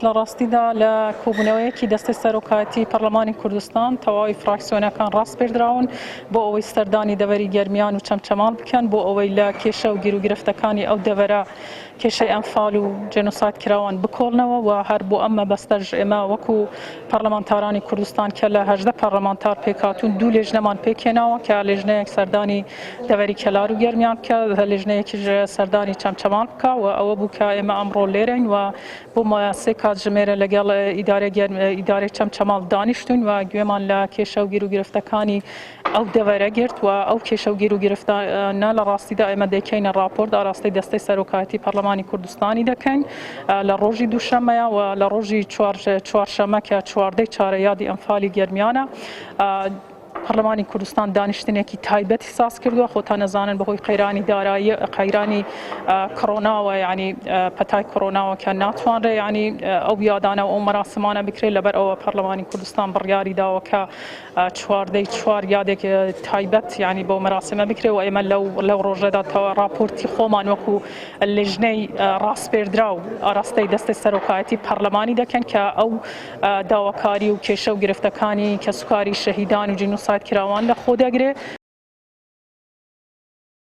لە ڕاستیدا لە کۆبوونەوەیەکی دەستەی سەرۆکایەتی پەرلەمانی کوردستان تەواوی فراکسیۆنەکان ڕاستپێردراون بۆ ئەوەی سەردانی دەڤەری گەرمیان و چەمچەماڵ بکەن بۆ ئەوەی لە کێشە و گیرروگرفتەکانی ئەو دەڤەرە کێشەی ئەنفال و جێنۆساید کراوان بکۆڵنەوە و هەر بۆ ئەمە بەستەژ ئێمە وەکو پەرلەمانتارانی کوردستان کە لە 18 پەرلەمانتار پێکهاتوون دوو لێژنەمان پێکهێناوە کە لێژنەیەک سەردانی دەڤەری کەلار و گەرمیان بکە لێژنەیەکیش سەردانی چەمچەماڵ بکە و ئەوە بوو کە ئێمە ئەمڕۆ لێرەین و بۆ سێ کاتژمێرە لەگەڵ ئیدارەی چەمچەماڵ دانیشتون و گوێمان لە کێشە و گیرروگرفتەکانی ئەو دەڤەرە گرت و ئەو کێشە و گیرروگرفتانە لە ڕاستیدا ئێمە دەکەینە راپۆرت ئاراستەی دەستەی سەرۆکایەتی پەرلەمانی کوردستانی دەکەین لە ڕۆژی دووشەممەیە و لە ڕۆژی چوارشەممە کە چواردەی چارەیادی ئەنفالی گەرمیانە پەرلەمانی کوردستان دانیشتنێکی تایبەتی ساز کردووە خۆتان نەزانن بەهۆی قەیرانی دارایی قەیرانی کۆڕۆناوە یعنی پەتای کۆڕۆناوە کە ناتوانرێ یعنی ئەو یادانە و ئەو مەراسمانە بکرێت لەبەر ئەوە پەرلەمانی کوردستان بڕیاری داوە کە چواردەی چوار یادێک تایبەت یعنی بۆ مەراسمە بکرێت و ئێمە لەو ڕۆژەدا راپۆرتی خۆمان وەکو لێژنەی ڕاستپێردرا و ئاراستەی دەستەی سەرۆکایەتی پەرلەمانی دەکەن کە ئەو داواکاری و کێشە و گرفتەکانی کە سوکاری شەهیدان و جینۆساید کراوان لە خۆ دەگرێت